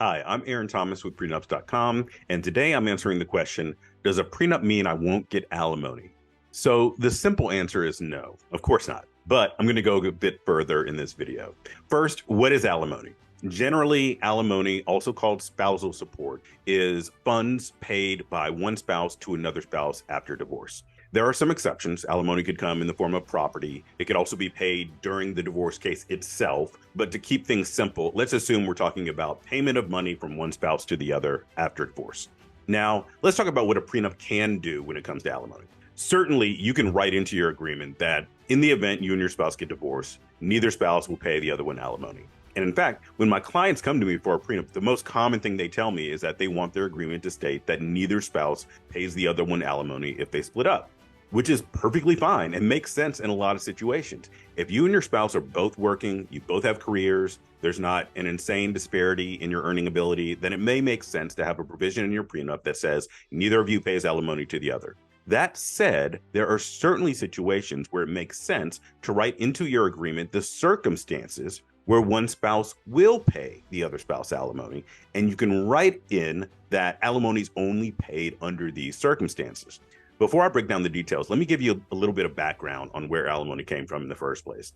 Hi, I'm Aaron Thomas with prenups.com, and today I'm answering the question, does a prenup mean I won't get alimony? So the simple answer is no, of course not. But I'm going to go a bit further in this video. First, what is alimony? Generally, alimony, also called spousal support, is funds paid by one spouse to another spouse after divorce. There are some exceptions. Alimony could come in the form of property. It could also be paid during the divorce case itself. But to keep things simple, let's assume we're talking about payment of money from one spouse to the other after divorce. Now, let's talk about what a prenup can do when it comes to alimony. Certainly, you can write into your agreement that in the event you and your spouse get divorced, neither spouse will pay the other one alimony. And in fact, when my clients come to me for a prenup, the most common thing they tell me is that they want their agreement to state that neither spouse pays the other one alimony if they split up, which is perfectly fine and makes sense in a lot of situations. If you and your spouse are both working, you both have careers, there's not an insane disparity in your earning ability, then it may make sense to have a provision in your prenup that says neither of you pays alimony to the other. That said, there are certainly situations where it makes sense to write into your agreement the circumstances where one spouse will pay the other spouse alimony, and you can write in that alimony is only paid under these circumstances. Before I break down the details, let me give you a little bit of background on where alimony came from in the first place.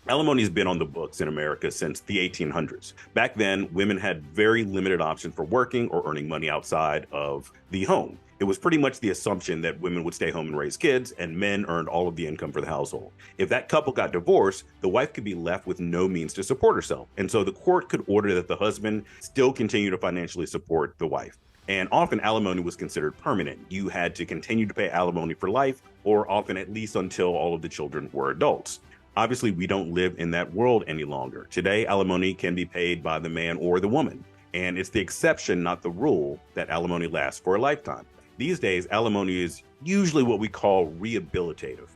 Alimony has been on the books in America since the 1800s. Back then, women had very limited options for working or earning money outside of the home. It was pretty much the assumption that women would stay home and raise kids, and men earned all of the income for the household. If that couple got divorced, the wife could be left with no means to support herself. And so the court could order that the husband still continue to financially support the wife. And often alimony was considered permanent. You had to continue to pay alimony for life, or often at least until all of the children were adults. Obviously, we don't live in that world any longer. Today, alimony can be paid by the man or the woman. And it's the exception, not the rule, that alimony lasts for a lifetime. These days, alimony is usually what we call rehabilitative,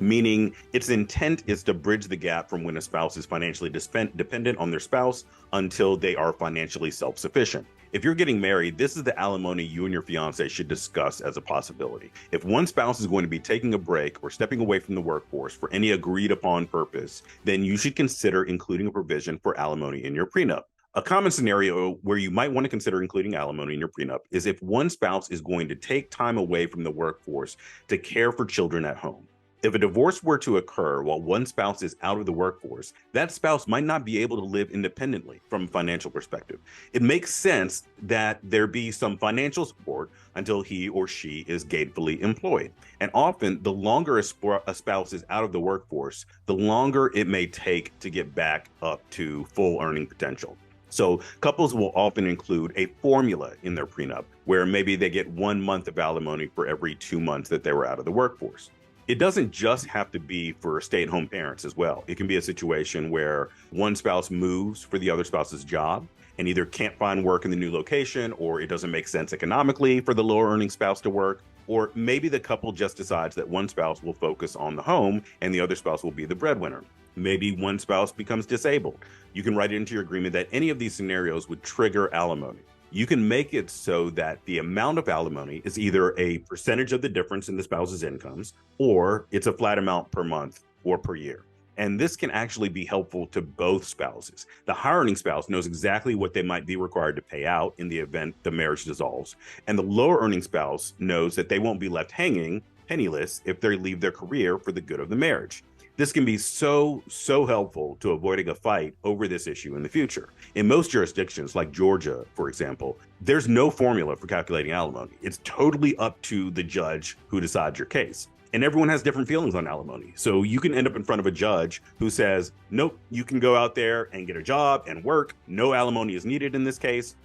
meaning its intent is to bridge the gap from when a spouse is financially dependent on their spouse until they are financially self-sufficient. If you're getting married, this is the alimony you and your fiance should discuss as a possibility. If one spouse is going to be taking a break or stepping away from the workforce for any agreed upon purpose, then you should consider including a provision for alimony in your prenup. A common scenario where you might want to consider including alimony in your prenup is if one spouse is going to take time away from the workforce to care for children at home. If a divorce were to occur while one spouse is out of the workforce, that spouse might not be able to live independently from a financial perspective. It makes sense that there be some financial support until he or she is gainfully employed. And often, the longer a spouse is out of the workforce, the longer it may take to get back up to full earning potential. So couples will often include a formula in their prenup where maybe they get 1 month of alimony for every 2 months that they were out of the workforce. It doesn't just have to be for stay-at-home parents as well. It can be a situation where one spouse moves for the other spouse's job and either can't find work in the new location, or it doesn't make sense economically for the lower earning spouse to work, or maybe the couple just decides that one spouse will focus on the home and the other spouse will be the breadwinner. Maybe one spouse becomes disabled. You can write into your agreement that any of these scenarios would trigger alimony. You can make it so that the amount of alimony is either a percentage of the difference in the spouse's incomes, or it's a flat amount per month or per year. And this can actually be helpful to both spouses. The higher earning spouse knows exactly what they might be required to pay out in the event the marriage dissolves. And the lower earning spouse knows that they won't be left hanging penniless if they leave their career for the good of the marriage. This can be so helpful to avoiding a fight over this issue in the future. In most jurisdictions, like Georgia, for example, there's no formula for calculating alimony. It's totally up to the judge who decides your case. And everyone has different feelings on alimony. So you can end up in front of a judge who says, nope, you can go out there and get a job and work. No alimony is needed in this case.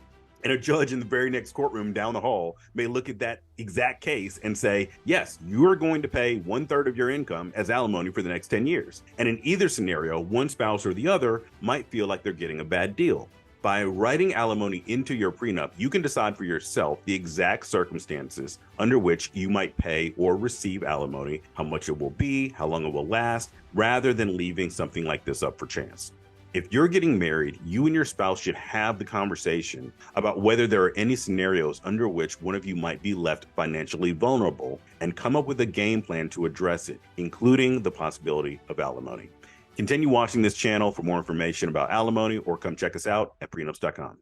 And a judge in the very next courtroom down the hall may look at that exact case and say, yes, you are going to pay 1/3 of your income as alimony for the next 10 years. And in either scenario, one spouse or the other might feel like they're getting a bad deal. By writing alimony into your prenup, you can decide for yourself the exact circumstances under which you might pay or receive alimony, how much it will be, how long it will last, rather than leaving something like this up for chance. If you're getting married, you and your spouse should have the conversation about whether there are any scenarios under which one of you might be left financially vulnerable, and come up with a game plan to address it, including the possibility of alimony. Continue watching this channel for more information about alimony, or come check us out at prenups.com.